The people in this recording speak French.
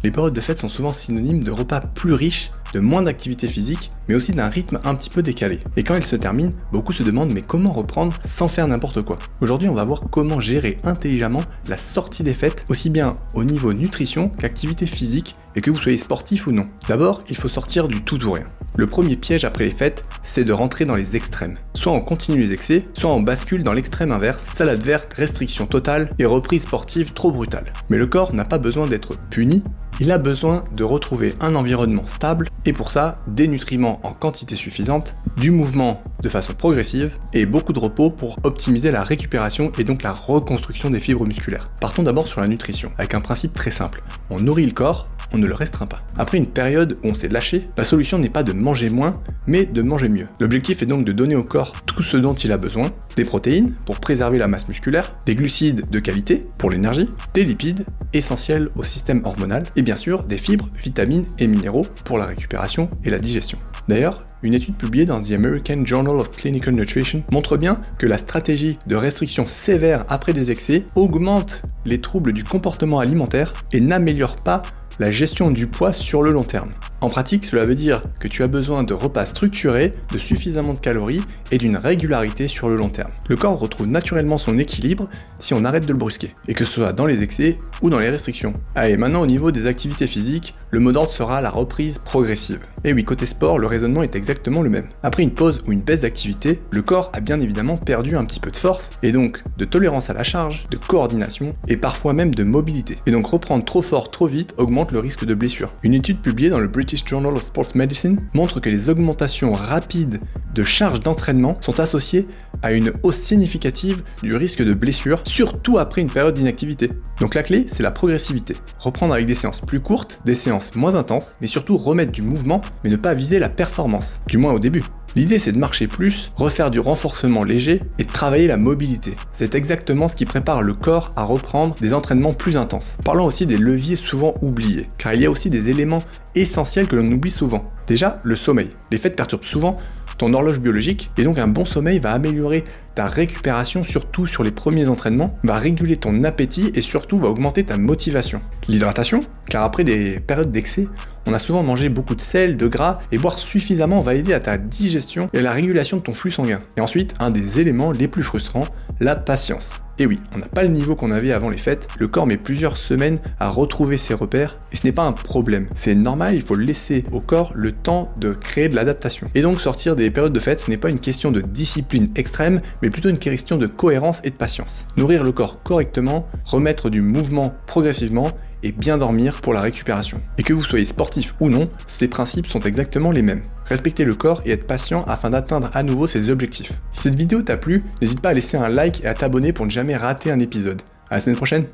Les périodes de fête sont souvent synonymes de repas plus riches, de moins d'activité physique, mais aussi d'un rythme un petit peu décalé. Et quand elles se terminent, beaucoup se demandent mais comment reprendre sans faire n'importe quoi. Aujourd'hui, on va voir comment gérer intelligemment la sortie des fêtes, aussi bien au niveau nutrition qu'activité physique, et que vous soyez sportif ou non. D'abord, il faut sortir du tout ou rien. Le premier piège après les fêtes, c'est de rentrer dans les extrêmes. Soit on continue les excès, soit on bascule dans l'extrême inverse, salade verte, restriction totale et reprise sportive trop brutale. Mais le corps n'a pas besoin d'être puni, il a besoin de retrouver un environnement stable et pour ça, des nutriments en quantité suffisante, du mouvement de façon progressive et beaucoup de repos pour optimiser la récupération et donc la reconstruction des fibres musculaires. Partons d'abord sur la nutrition, avec un principe très simple. On nourrit le corps, on ne le restreint pas. Après une période où on s'est lâché, la solution n'est pas de manger moins, mais de manger mieux. L'objectif est donc de donner au corps tout ce dont il a besoin, des protéines pour préserver la masse musculaire, des glucides de qualité pour l'énergie, des lipides essentiels au système hormonal et bien sûr des fibres, vitamines et minéraux pour la récupération et la digestion. D'ailleurs, une étude publiée dans The American Journal of Clinical Nutrition montre bien que la stratégie de restriction sévère après des excès augmente les troubles du comportement alimentaire et n'améliore pas la gestion du poids sur le long terme. En pratique, cela veut dire que tu as besoin de repas structurés, de suffisamment de calories et d'une régularité sur le long terme. Le corps retrouve naturellement son équilibre si on arrête de le brusquer, et que ce soit dans les excès ou dans les restrictions. Allez, maintenant au niveau des activités physiques, le mot d'ordre sera la reprise progressive. Et oui, côté sport, le raisonnement est exactement le même. Après une pause ou une baisse d'activité, le corps a bien évidemment perdu un petit peu de force, et donc de tolérance à la charge, de coordination, et parfois même de mobilité. Et donc reprendre trop fort, trop vite augmente le risque de blessure. Une étude publiée dans le British Journal of Sports Medicine montre que les augmentations rapides de charge d'entraînement sont associées à une hausse significative du risque de blessure, surtout après une période d'inactivité. Donc la clé, c'est la progressivité. Reprendre avec des séances plus courtes, des séances moins intenses, mais surtout remettre du mouvement, mais ne pas viser la performance, du moins au début. L'idée c'est de marcher plus, refaire du renforcement léger et de travailler la mobilité. C'est exactement ce qui prépare le corps à reprendre des entraînements plus intenses. Parlons aussi des leviers souvent oubliés, car il y a aussi des éléments essentiels que l'on oublie souvent. Déjà, le sommeil. Les fêtes perturbent souvent ton horloge biologique et donc un bon sommeil va améliorer ta récupération, surtout sur les premiers entraînements, va réguler ton appétit et surtout va augmenter ta motivation. L'hydratation, car après des périodes d'excès, on a souvent mangé beaucoup de sel, de gras, et boire suffisamment va aider à ta digestion et à la régulation de ton flux sanguin. Et ensuite, un des éléments les plus frustrants, la patience. Et oui, on n'a pas le niveau qu'on avait avant les fêtes, le corps met plusieurs semaines à retrouver ses repères, et ce n'est pas un problème. C'est normal, il faut laisser au corps le temps de créer de l'adaptation. Et donc sortir des périodes de fête, ce n'est pas une question de discipline extrême, mais plutôt une question de cohérence et de patience. Nourrir le corps correctement, remettre du mouvement progressivement, et bien dormir pour la récupération. Et que vous soyez sportif ou non, ces principes sont exactement les mêmes. Respecter le corps et être patient afin d'atteindre à nouveau ses objectifs. Si cette vidéo t'a plu, n'hésite pas à laisser un like et à t'abonner pour ne jamais rater un épisode. À la semaine prochaine!